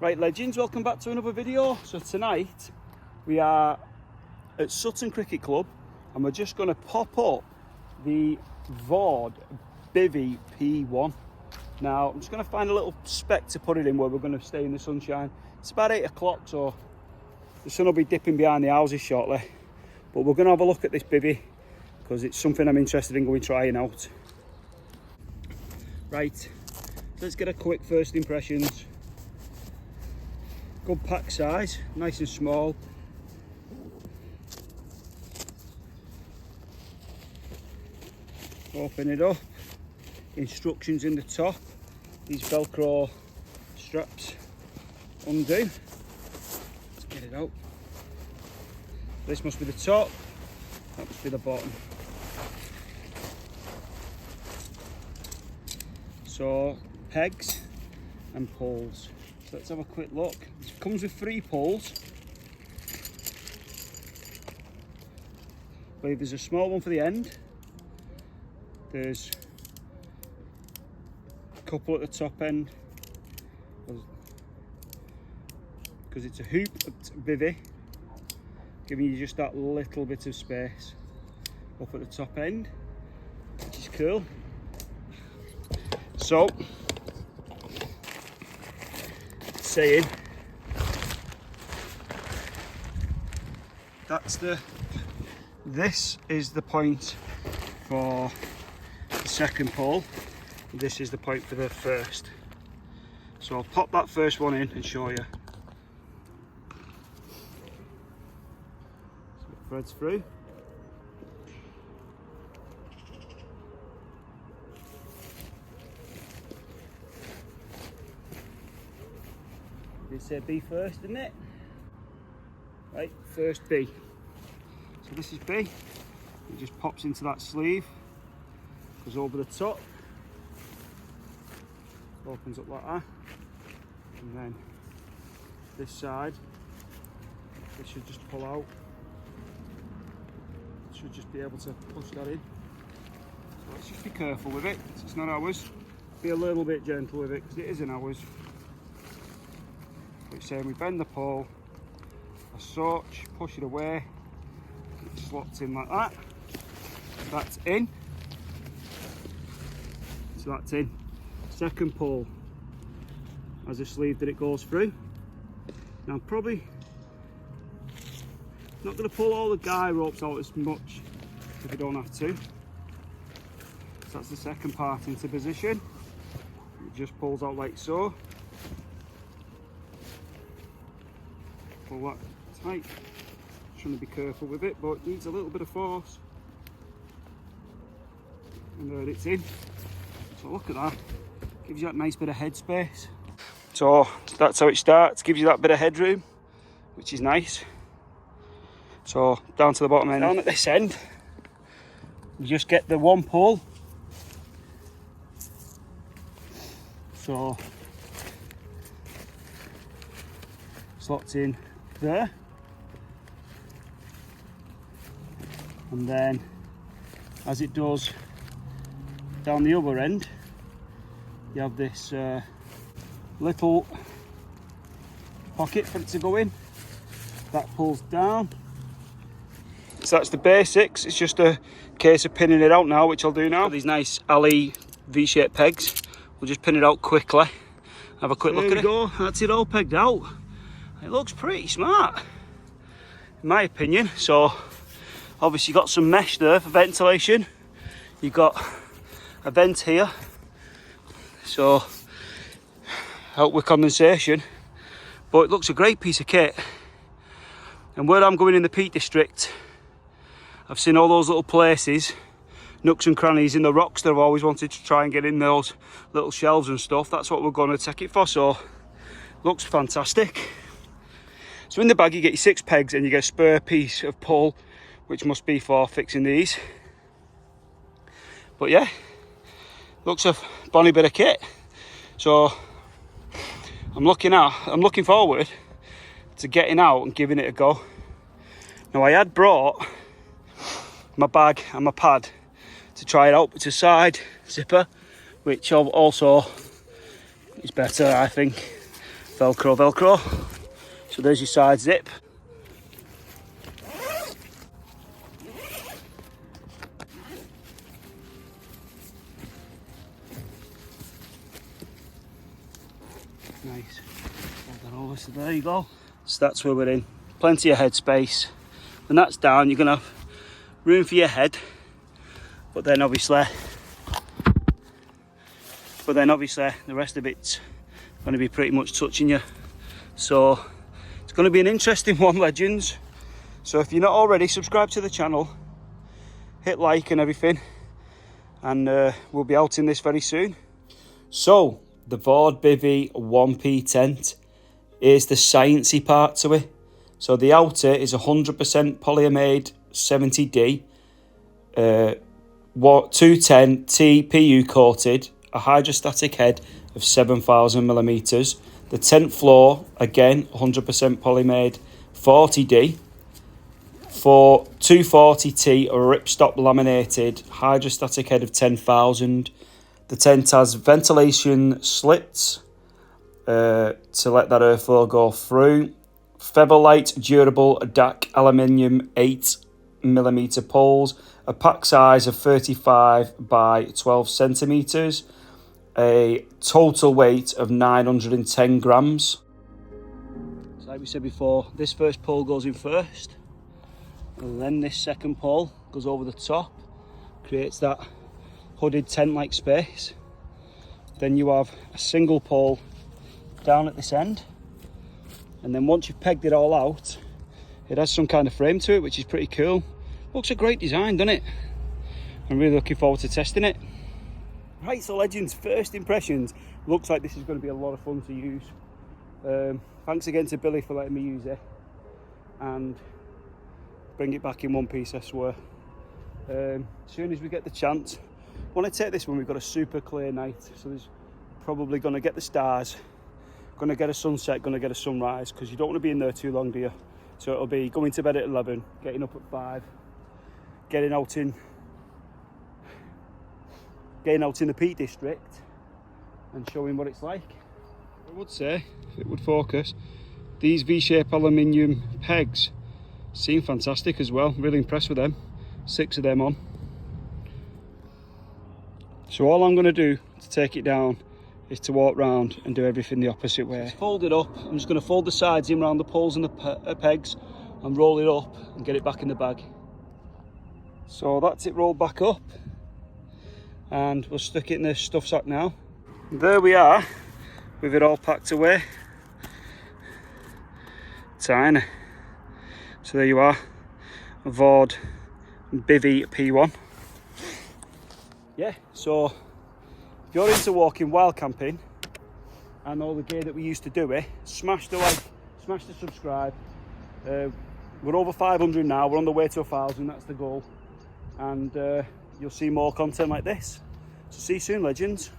Right legends, welcome back to another video. So tonight we are at Sutton Cricket Club and we're just going to pop up the Vaude Bivi P1. Now I'm just going to find a little spec to put it in where we're going to stay in the sunshine. It's about 8 o'clock, so the sun will be dipping behind the houses shortly, but we're going to have a look at this bivvy because it's something I'm interested in going trying out. Right, let's get a quick first impressions. Good pack size, nice and small. Open it up. Instructions in the top. These Velcro straps undo. Let's get it out. This must be the top. That must be the bottom. So pegs and poles. So let's have a quick look. It comes with 3 poles. I believe there's a small one for the end. There's a couple at the top end. Because it's a hoop bivvy, giving you just that little bit of space up at the top end, which is cool. So, saying this is the point for the second pole, this is the point for the first. So I'll pop that first one in and show you. So it threads through. They say B first, didn't it? Right, first B. So this is B. It just pops into that sleeve, goes over the top, opens up like that, and then this side, this should just pull out. Should just be able to push that in. So let's just be careful with it. It's not ours. Be a little bit gentle with it because it isn't ours. It's saying we bend the pole as such, push it away, it slots in like that. That's in. So that's in. Second pole has a sleeve that it goes through. Now I'm probably not going to pull all the guy ropes out as much if I don't have to. So that's the second part into position. It just pulls out like so. Pull that tight. Trying to be careful with it, but it needs a little bit of force. And there it's in. So look at that. Gives you that nice bit of headspace. So that's how it starts. Gives you that bit of headroom, which is nice. So down to the bottom end. Down at this end, you just get the one pole. So slots in there, and then as it does down the other end, you have this little pocket for it to go in. That pulls down. So that's the basics. It's just a case of pinning it out now, which I'll do now. These nice alley V-shaped pegs. We'll just pin it out quickly. Have a quick look at it. There we go. That's it all pegged out. It looks pretty smart, in my opinion. So obviously you've got some mesh there for ventilation. You've got a vent here, so help with condensation. But it looks a great piece of kit. And where I'm going in the Peak District, I've seen all those little places, nooks and crannies in the rocks that I've always wanted to try and get in those little shelves and stuff. That's what we're going to take it for. So looks fantastic. So in the bag you get your 6 pegs and you get a spare piece of pole, which must be for fixing these. But yeah, looks a bonny bit of kit. So I'm looking forward to getting out and giving it a go. Now I had brought my bag and my pad to try it out. It's a side zipper, which also is better, I think. Velcro, Velcro. So there's your side zip. Nice. Hold that over, so there you go. So that's where we're in. Plenty of headspace. When that's down, you're gonna have room for your head, but then obviously the rest of it's going to be pretty much touching you. So it's going to be an interesting one, legends. So if you're not already, subscribe to the channel, hit like and everything, and we'll be out in this very soon. So the Vaude Bivi 1P tent is the sciencey part to it. So the outer is 100% polyamide 70D, 210 TPU coated, a hydrostatic head of 7,000 millimeters. The tent floor, again, 100% polyamide 40D, for 240T ripstop laminated hydrostatic head of 10,000. The tent has ventilation slits to let that airflow go through. Featherlight durable DAC aluminium 8mm poles, a pack size of 35 by 12 centimeters, a total weight of 910 grams. So like we said before, this first pole goes in first, and then this second pole goes over the top, creates that hooded tent-like space. Then you have a single pole down at this end, and then once you've pegged it all out, it has some kind of frame to it, which is pretty cool. Looks a great design, doesn't it? I'm really looking forward to testing it. Right, so legends, first impressions. Looks like this is going to be a lot of fun to use. Thanks again to Billy for letting me use it and bring it back in one piece, I swear. As soon as we get the chance, when I take this one, we've got a super clear night, so there's probably going to get the stars, going to get a sunset, going to get a sunrise, because you don't want to be in there too long, do you? So it'll be going to bed at 11, getting up at 5, getting out in the Peak District and showing what it's like. I would say, if it would focus, these V-shape aluminium pegs seem fantastic as well. Really impressed with them. 6 of them on. So all I'm going to do to take it down is to walk round and do everything the opposite way. Just fold it up. I'm just going to fold the sides in around the poles and the pegs and roll it up and get it back in the bag. So that's it rolled back up, and we'll stick it in the stuff sack now. There we are, with it all packed away. Tiny. So there you are, a Vaude Bivi P1. Yeah, so if you're into walking wild camping and all the gear that we used to do it, smash the like, smash the subscribe. We're over 500 now, we're on the way to 1,000, that's the goal. And you'll see more content like this. So see you soon, legends.